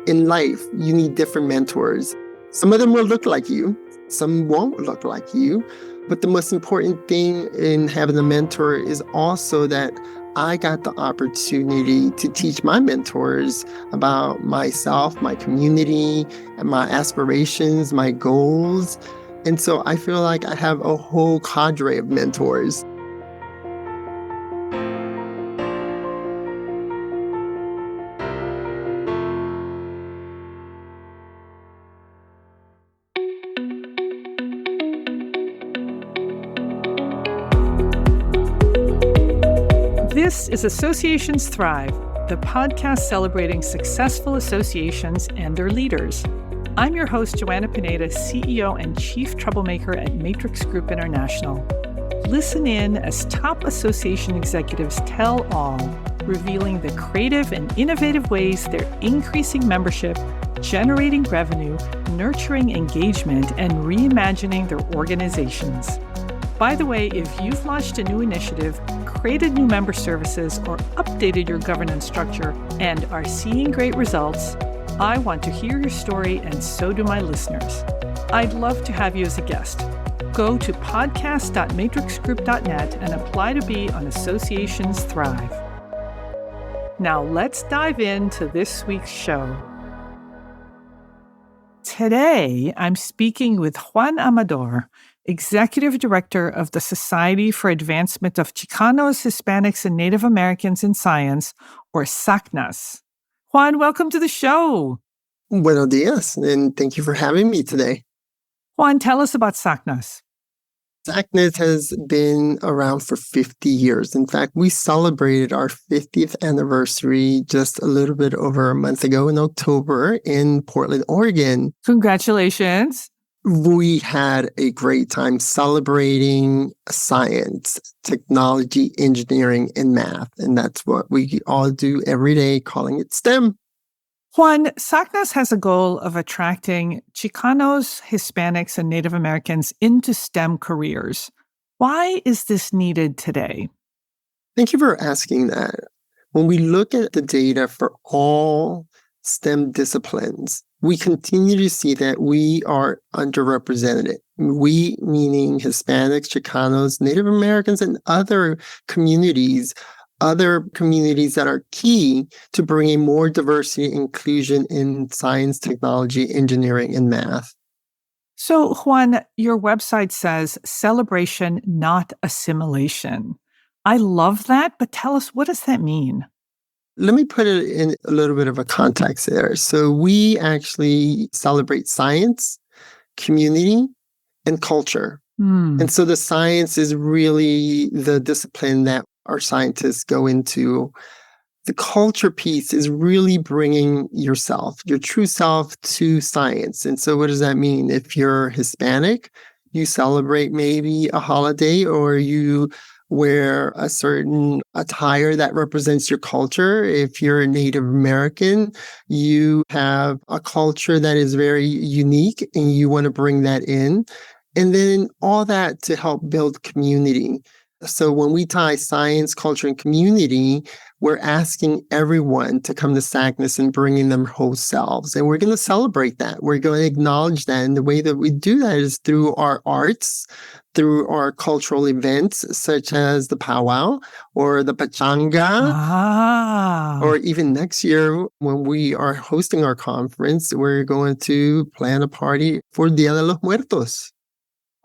in life, you need different mentors. Some of them will look like you. Some won't look like you. But the most important thing in having a mentor is also that I got the opportunity to teach my mentors about myself, my community, and my aspirations, my goals. And so I feel like I have a whole cadre of mentors. This is Associations Thrive, the podcast celebrating successful associations and their leaders. I'm your host, Joanna Pineda, CEO and Chief Troublemaker at Matrix Group International. Listen in as top association executives tell all, revealing the creative and innovative ways they're increasing membership, generating revenue, nurturing engagement, and reimagining their organizations. By the way, if you've launched a new initiative, created new member services, or updated your governance structure and are seeing great results, I want to hear your story, and so do my listeners. I'd love to have you as a guest. Go to podcast.matrixgroup.net and apply to be on Associations Thrive. Now let's dive into this week's show. Today, I'm speaking with Juan Amador, Executive Director of the Society for Advancement of Chicanos, Hispanics, and Native Americans in Science, or SACNAS. Juan, welcome to the show. Buenos dias, and thank you for having me today. Juan, tell us about SACNAS. SACNAS has been around for 50 years. In fact, we celebrated our 50th anniversary just a little bit over a month ago in October in Portland, Oregon. Congratulations. We had a great time celebrating science, technology, engineering, and math. And that's what we all do every day, calling it STEM. Juan, SACNAS has a goal of attracting Chicanos, Hispanics, and Native Americans into STEM careers. Why is this needed today? Thank you for asking that. When we look at the data for all STEM disciplines, we continue to see that we are underrepresented. We, meaning Hispanics, Chicanos, Native Americans, and other communities that are key to bringing more diversity and inclusion in science, technology, engineering, and math. So, Juan, your website says celebration, not assimilation. I love that, but tell us, what does that mean? Let me put it in a little bit of a context there. So we actually celebrate science, community, and culture. And so the science is really the discipline that our scientists go into. The culture piece is really bringing yourself, your true self, to science. And so what does that mean? If you're Hispanic, you celebrate maybe a holiday, or you wear a certain attire that represents your culture. If you're a Native American, you have a culture that is very unique and you want to bring that in. And then all that to help build community. So when we tie science, culture, and community, we're asking everyone to come to SACNAS and bringing their whole selves. And we're going to celebrate that. We're going to acknowledge that. And the way that we do that is through our arts, through our cultural events, such as the powwow or the pachanga. Or even next year, when we are hosting our conference, we're going to plan a party for Dia de los Muertos.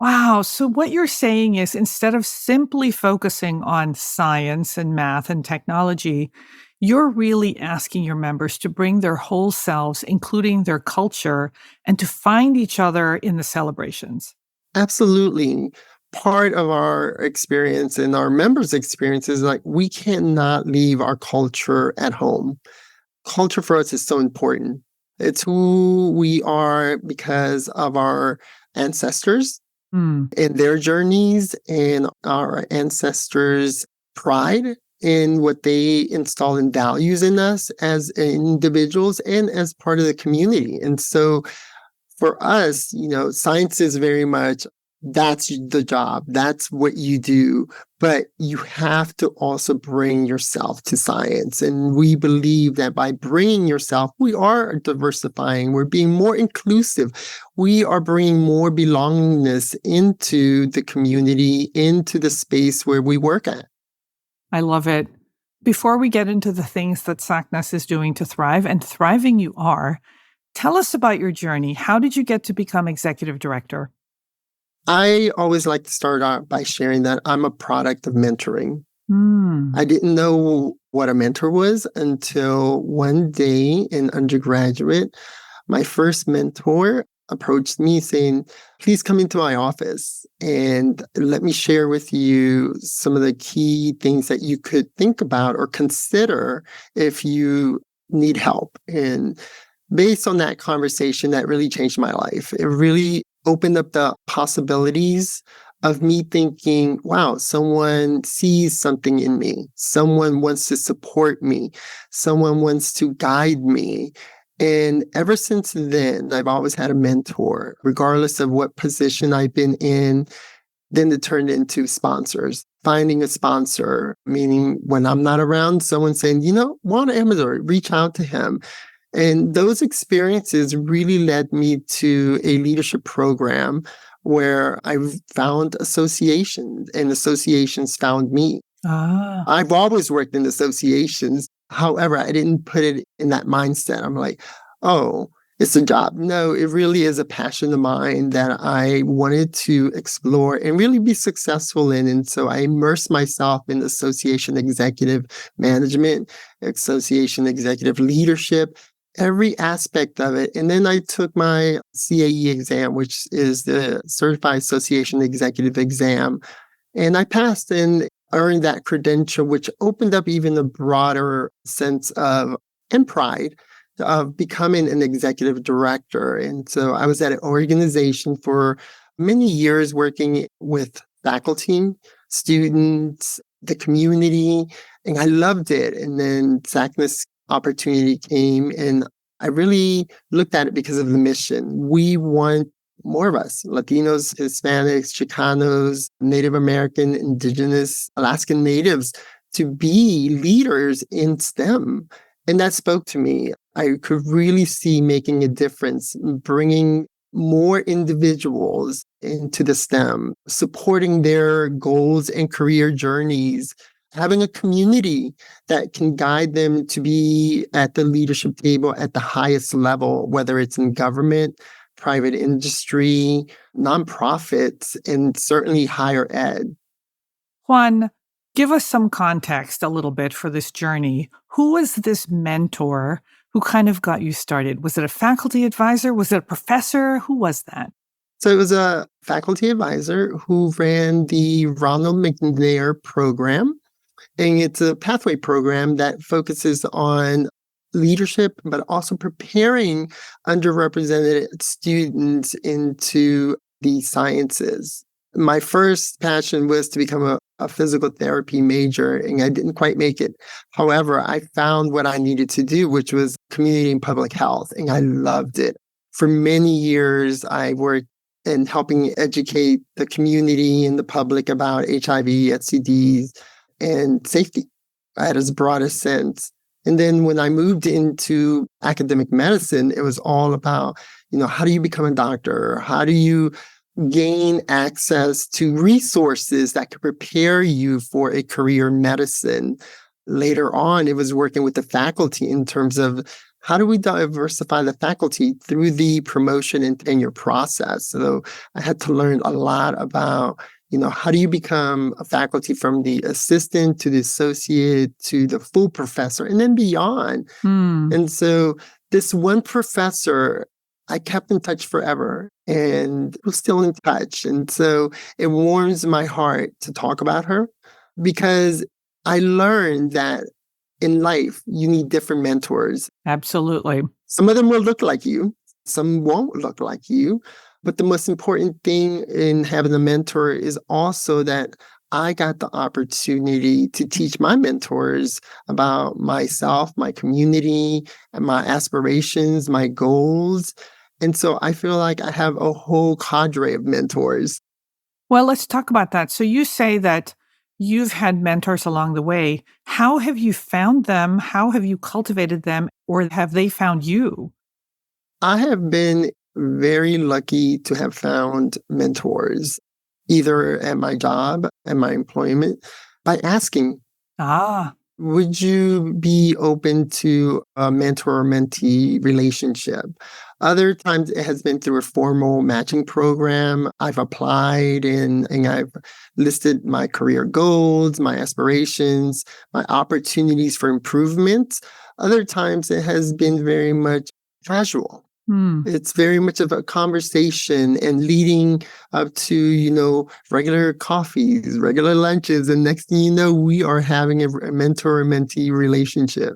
Wow. So what you're saying is, instead of simply focusing on science and math and technology, you're really asking your members to bring their whole selves, including their culture, and to find each other in the celebrations. Absolutely. Part of our experience and our members' experience is like, we cannot leave our culture at home. Culture for us is so important. It's who we are because of our ancestors. And their journeys, and our ancestors' pride in what they install in values in us as individuals and as part of the community. And so for us, science is very much that's the job. That's what you do. But you have to also bring yourself to science. And we believe that by bringing yourself, we are diversifying. We're being more inclusive. We are bringing more belongingness into the community, into the space where we work at. I love it. Before we get into the things that SACNAS is doing to thrive, and thriving you are, tell us about your journey. How did you get to become executive director? I always like to start out by sharing that I'm a product of mentoring. I didn't know what a mentor was until one day in undergraduate, my first mentor approached me saying, please come into my office and let me share with you some of the key things that you could think about or consider if you need help. And based on that conversation, that really changed my life. It really opened up the possibilities of me thinking, wow, someone sees something in me. Someone wants to support me. Someone wants to guide me. And ever since then, I've always had a mentor, regardless of what position I've been in. Then it turned into sponsors. Finding a sponsor, meaning when I'm not around, someone saying, Juan Amador, reach out to him. And those experiences really led me to a leadership program where I found associations and associations found me. I've always worked in associations. However, I didn't put it in that mindset. I'm like, oh, it's a job. No, it really is a passion of mine that I wanted to explore and really be successful in. And so I immersed myself in association executive management, association executive leadership, every aspect of it. And then I took my CAE exam, which is the Certified Association Executive exam. And I passed and earned that credential, which opened up even a broader sense of and pride of becoming an executive director. And so I was at an organization for many years working with faculty, students, the community, and I loved it. And then SACNAS opportunity came, and I really looked at it because of the mission. We want more of us, Latinos, Hispanics, Chicanos, Native American, Indigenous, Alaskan Natives, to be leaders in STEM. And that spoke to me. I could really see making a difference, bringing more individuals into the STEM, supporting their goals and career journeys, having a community that can guide them to be at the leadership table at the highest level, whether it's in government, private industry, nonprofits, and certainly higher ed. Juan, give us some context a little bit for this journey. Who was this mentor who kind of got you started? Was it a faculty advisor? Was it a professor? Who was that? So it was a faculty advisor who ran the Ronald McNair program. And it's a pathway program that focuses on leadership, but also preparing underrepresented students into the sciences. My first passion was to become a physical therapy major, and I didn't quite make it. However, I found what I needed to do, which was community and public health, and I loved it. For many years, I worked in helping educate the community and the public about HIV, STDs, and safety at its broadest sense. And then when I moved into academic medicine, it was all about, how do you become a doctor? How do you gain access to resources that could prepare you for a career in medicine? Later on, it was working with the faculty in terms of how do we diversify the faculty through the promotion and tenure process? So I had to learn a lot about how do you become a faculty from the assistant to the associate to the full professor and then beyond? And so this one professor, I kept in touch forever and we're still in touch. And so it warms my heart to talk about her because I learned that in life, you need different mentors. Absolutely. Some of them will look like you. Some won't look like you. But the most important thing in having a mentor is also that I got the opportunity to teach my mentors about myself, my community, and my aspirations, my goals. And so I feel like I have a whole cadre of mentors. Well, let's talk about that. So you say that you've had mentors along the way. How have you found them? How have you cultivated them? Or have they found you? I have been very lucky to have found mentors, either at my job, at my employment, by asking, Ah, would you be open to a mentor or mentee relationship? Other times it has been through a formal matching program. I've applied and I've listed my career goals, my aspirations, my opportunities for improvement. Other times it has been very much casual. hmm. It's very much of a conversation and leading up to, regular coffees, regular lunches. And next thing you know, we are having a mentor and mentee relationship.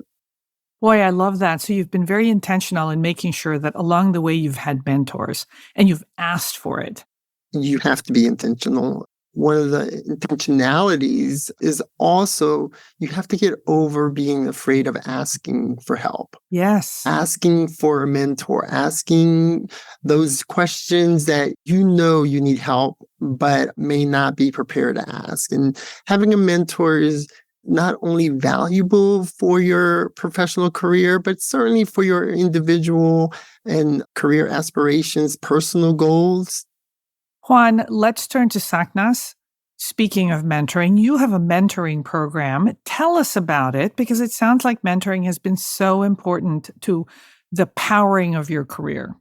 Boy, I love that. So you've been very intentional in making sure that along the way you've had mentors and you've asked for it. You have to be intentional. One of the intentionalities is also you have to get over being afraid of asking for help. Yes. Asking for a mentor, asking those questions that you need help, but may not be prepared to ask. And having a mentor is not only valuable for your professional career, but certainly for your individual and career aspirations, personal goals. Juan, let's turn to SACNAS. Speaking of mentoring, you have a mentoring program. Tell us about it because it sounds like mentoring has been so important to the powering of your career.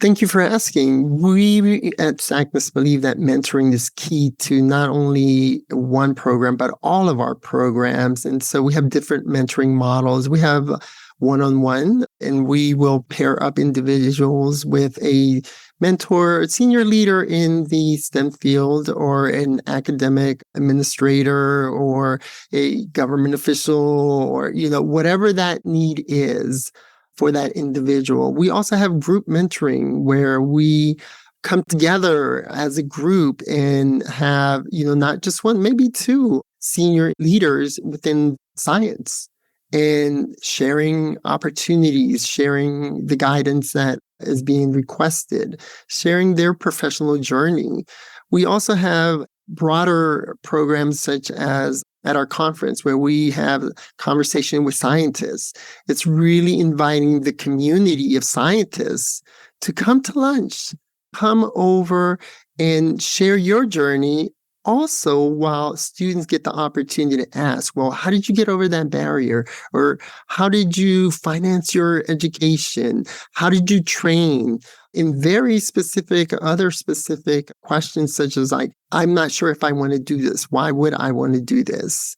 Thank you for asking. We at SACNAS believe that mentoring is key to not only one program, but all of our programs. And so we have different mentoring models. We have one-on-one, and we will pair up individuals with a mentor, a senior leader in the STEM field, or an academic administrator, or a government official, or, whatever that need is for that individual. We also have group mentoring where we come together as a group and have, not just one, maybe two senior leaders within science and sharing opportunities, sharing the guidance that is being requested, sharing their professional journey. We also have broader programs such as at our conference where we have conversation with scientists. It's really inviting the community of scientists to come to lunch, come over and share your journey. Also, while students get the opportunity to ask, well, how did you get over that barrier? Or how did you finance your education? How did you train? In very specific, other specific questions, such as like, I'm not sure if I want to do this. Why would I want to do this?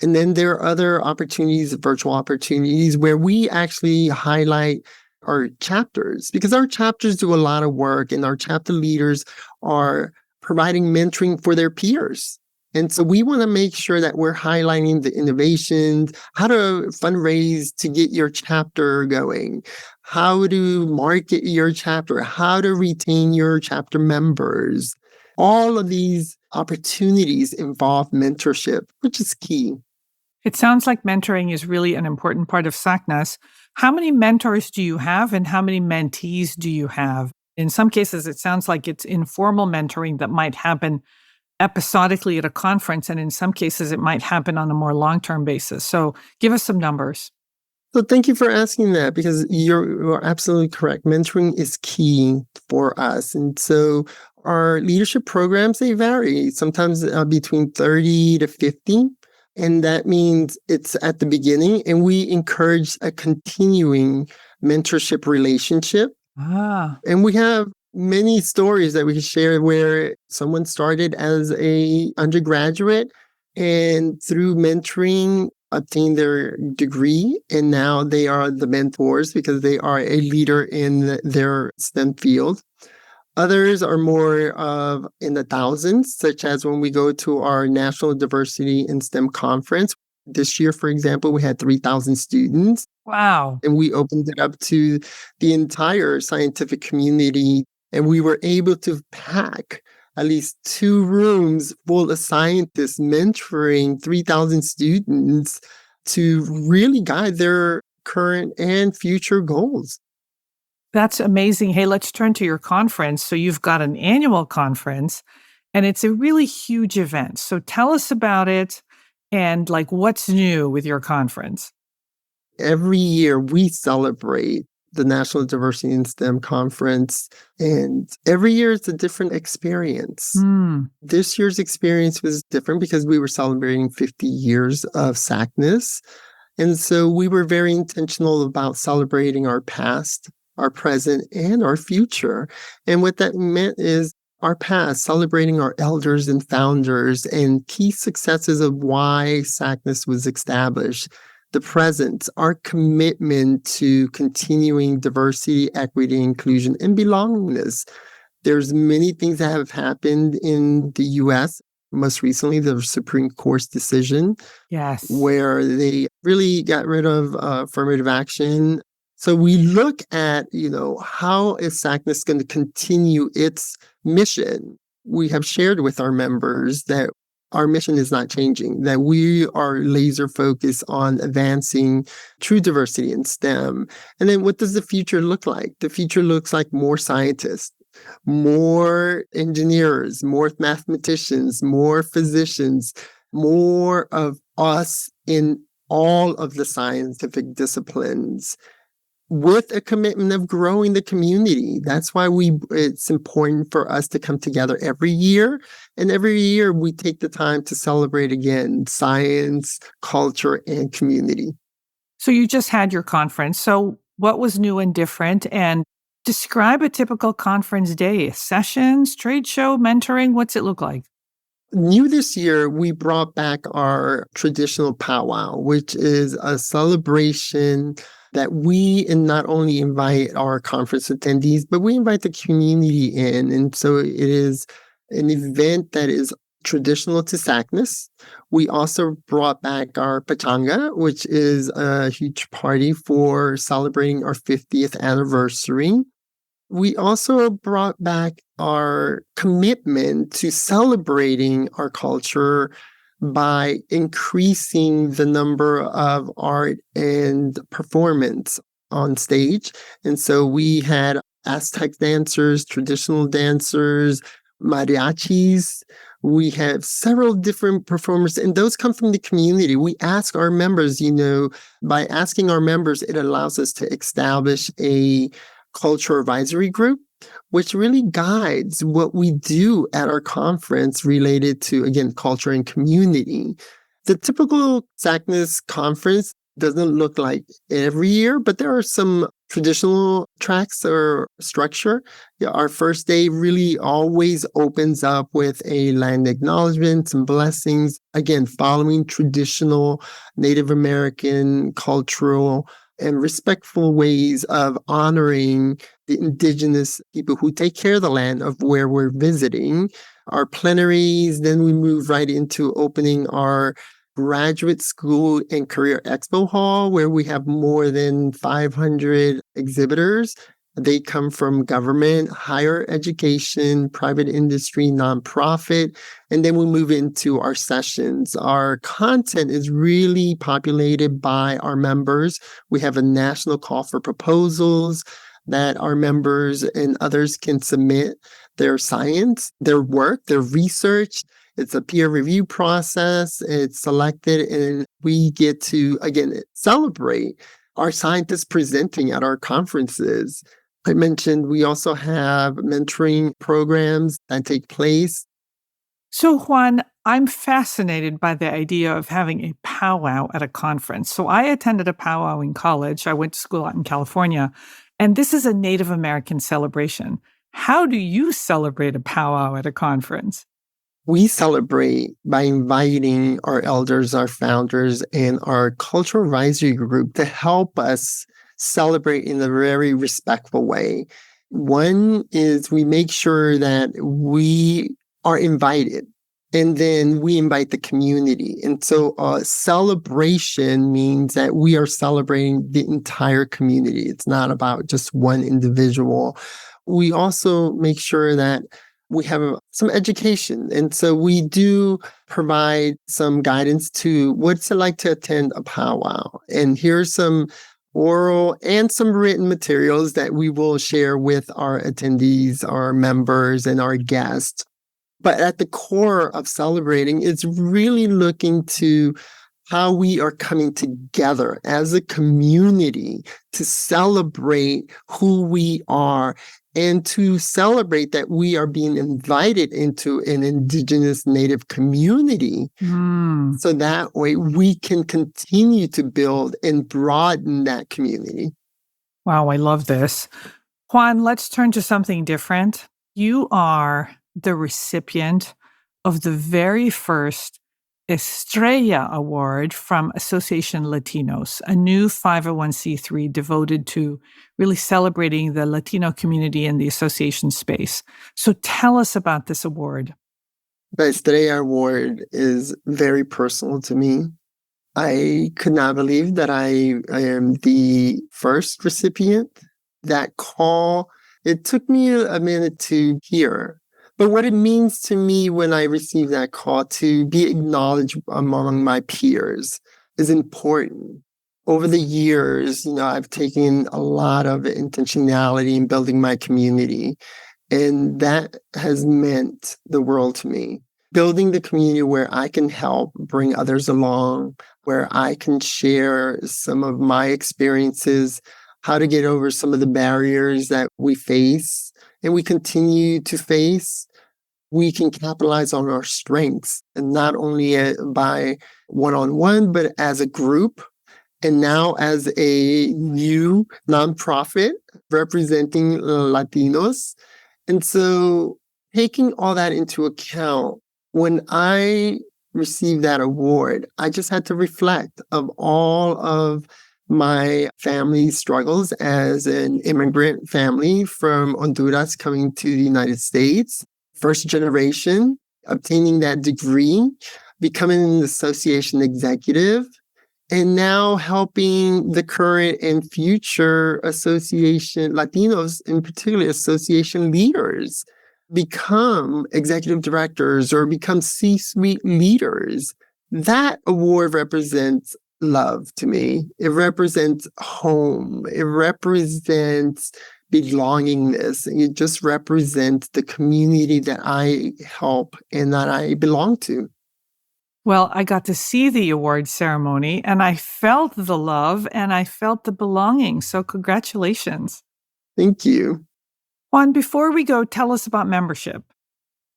And then there are other opportunities, virtual opportunities, where we actually highlight our chapters because our chapters do a lot of work and our chapter leaders are providing mentoring for their peers. And so we want to make sure that we're highlighting the innovations, how to fundraise to get your chapter going, how to market your chapter, how to retain your chapter members. All of these opportunities involve mentorship, which is key. It sounds like mentoring is really an important part of SACNAS. How many mentors do you have and how many mentees do you have? In some cases, it sounds like it's informal mentoring that might happen episodically at a conference, and in some cases, it might happen on a more long-term basis. So give us some numbers. So thank you for asking that because you're absolutely correct. Mentoring is key for us. And so our leadership programs, they vary, sometimes between 30 to 50. And that means it's at the beginning, and we encourage a continuing mentorship relationship. And we have many stories that we can share where someone started as a undergraduate and through mentoring obtained their degree, and now they are the mentors because they are a leader in their STEM field. Others are more of in the thousands, such as when we go to our National Diversity in STEM conference. This year, for example, we had 3,000 students. Wow. And we opened it up to the entire scientific community. And we were able to pack at least 2 rooms full of scientists mentoring 3,000 students to really guide their current and future goals. That's amazing. Hey, let's turn to your conference. So you've got an annual conference, And it's a really huge event. So tell us about it and what's new with your conference. Every year we celebrate the National Diversity in STEM Conference, and every year it's a different experience. This year's experience was different because we were celebrating 50 years of SACNAS. And so we were very intentional about celebrating our past, our present, and our future. And what that meant is our past, celebrating our elders and founders and key successes of why SACNAS was established. The present, our commitment to continuing diversity, equity, inclusion, and belongingness. There's many things that have happened in the U.S., most recently, the Supreme Court's decision, where they really got rid of affirmative action. So we look at, how is SACNAS going to continue its mission? We have shared with our members that our mission is not changing, that we are laser focused on advancing true diversity in STEM. And then what does the future look like? The future looks like more scientists, more engineers, more mathematicians, more physicians, more of us in all of the scientific disciplines, with a commitment of growing the community. That's why it's important for us to come together every year. And every year we take the time to celebrate again science, culture, and community. So you just had your conference. So what was new and different? And describe a typical conference day: sessions, trade show, mentoring. What's it look like? New this year, we brought back our traditional powwow, which is a celebration that we not only invite our conference attendees, but we invite the community in. And so it is an event that is traditional to SACNAS. We also brought back our pachanga, which is a huge party for celebrating our 50th anniversary. We also brought back our commitment to celebrating our culture by increasing the number of art and performance on stage. And so we had Aztec dancers, traditional dancers, mariachis. We have several different performers, and those come from the community. We ask our members, by asking our members, it allows us to establish a culture advisory group, which really guides what we do at our conference related to, again, culture and community. The typical SACNAS conference doesn't look like every year, but there are some traditional tracks or structure. Our first day really always opens up with a land acknowledgement, some blessings, again, following traditional Native American cultural and respectful ways of honoring the indigenous people who take care of the land of where we're visiting. Our plenaries, then we move right into opening our graduate school and career expo hall, where we have more than 500 exhibitors. They come from government, higher education, private industry, nonprofit, and then we move into our sessions. Our content is really populated by our members. We have a national call for proposals that our members and others can submit their science, their work, their research. It's a peer review process. It's selected, and we get to, again, celebrate our scientists presenting at our conferences. I mentioned we also have mentoring programs that take place. So, Juan, I'm fascinated by the idea of having a powwow at a conference. So I attended a powwow in college. I went to school out in California, and this is a Native American celebration. How do you celebrate a powwow at a conference? We celebrate by inviting our elders, our founders, and our cultural advisory group to help us celebrate in a very respectful way. One is we make sure that we are invited, and then we invite the community. And so a celebration means that we are celebrating the entire community. It's not about just one individual. We also make sure that we have some education. And so we do provide some guidance to what's it like to attend a powwow. And here's some oral and some written materials that we will share with our attendees, our members, and our guests. But at the core of celebrating, it's really looking to how we are coming together as a community to celebrate who we are and to celebrate that we are being invited into an Indigenous Native community. So that way we can continue to build and broaden that community. Wow, I love this. Juan, let's turn to something different. You are the recipient of the very first Estrella Award from Association Latinos, a new 501c3 devoted to really celebrating the Latino community in the association space. So tell us about this award. The Estrella Award is very personal to me. I could not believe that I am the first recipient. That call, it took me a minute to hear. But what it means to me when I receive that call to be acknowledged among my peers is important. Over the years, I've taken a lot of intentionality in building my community, and that has meant the world to me. Building the community where I can help bring others along, where I can share some of my experiences, how to get over some of the barriers that we face and we continue to face. We can capitalize on our strengths, and not only by one-on-one, but as a group. And now as a new nonprofit representing Latinos. And so taking all that into account, when I received that award, I just had to reflect of all of my family struggles as an immigrant family from Honduras coming to the United States. First generation, obtaining that degree, becoming an association executive, and now helping the current and future association, Latinos in particular, association leaders, become executive directors or become C-suite leaders. That award represents love to me. It represents home. It represents belongingness. It just represents the community that I help and that I belong to. Well, I got to see the award ceremony and I felt the love and I felt the belonging. So congratulations. Thank you. Juan, before we go, tell us about membership.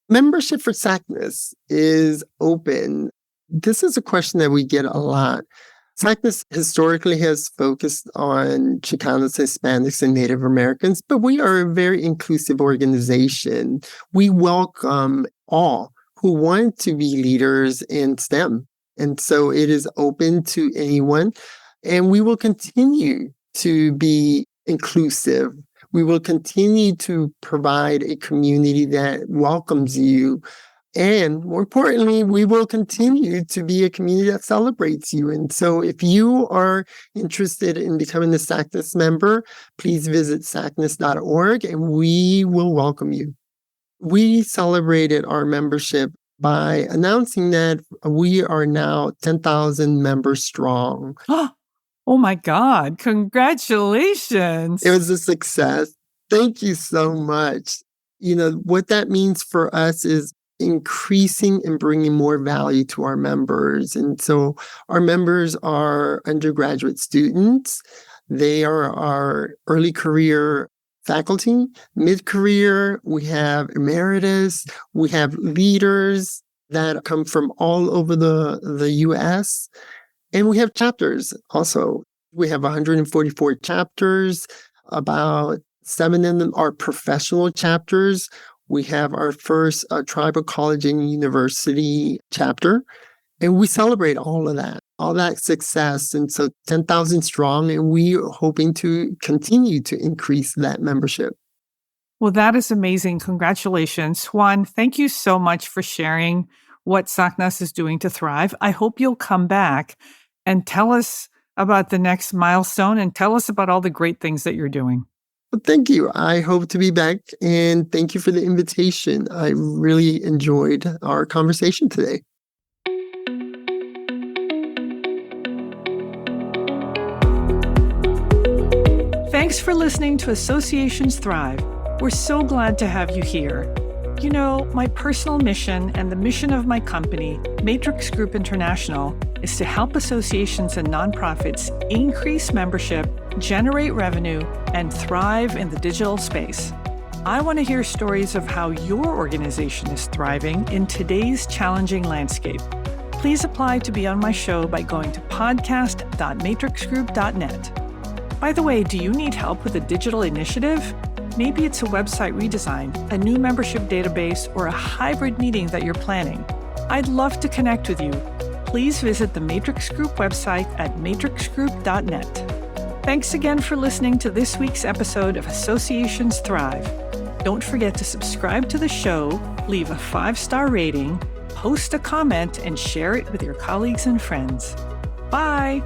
Membership for SACNAS is open. This is a question that we get a lot. SACNAS historically has focused on Chicanos, Hispanics, and Native Americans, but we are a very inclusive organization. We welcome all who want to be leaders in STEM. And so it is open to anyone. And we will continue to be inclusive. We will continue to provide a community that welcomes you. And more importantly, we will continue to be a community that celebrates you. And so if you are interested in becoming a SACNAS member, please visit sacnas.org and we will welcome you. We celebrated our membership by announcing that we are now 10,000 members strong. Oh my God, congratulations. It was a success. Thank you so much. What that means for us is increasing and bringing more value to our members. And so our members are undergraduate students. They are our early career faculty, mid-career. We have emeritus. We have leaders that come from all over the U.S. And we have chapters also. We have 144 chapters. About 7 of them are professional chapters. We have our first tribal college and university chapter, and we celebrate all of that success. And so 10,000 strong, and we are hoping to continue to increase that membership. Well, that is amazing. Congratulations. Juan, thank you so much for sharing what SACNAS is doing to thrive. I hope you'll come back and tell us about the next milestone and tell us about all the great things that you're doing. Well, thank you. I hope to be back, and thank you for the invitation. I really enjoyed our conversation today. Thanks for listening to Associations Thrive. We're so glad to have you here. You know, my personal mission and the mission of my company, Matrix Group International, is to help associations and nonprofits increase membership, generate revenue, and thrive in the digital space. I want to hear stories of how your organization is thriving in today's challenging landscape. Please apply to be on my show by going to podcast.matrixgroup.net. By the way, do you need help with a digital initiative? Maybe it's a website redesign, a new membership database, or a hybrid meeting that you're planning. I'd love to connect with you. Please visit the Matrix Group website at matrixgroup.net. Thanks again for listening to this week's episode of Associations Thrive. Don't forget to subscribe to the show, leave a 5-star rating, post a comment, and share it with your colleagues and friends. Bye!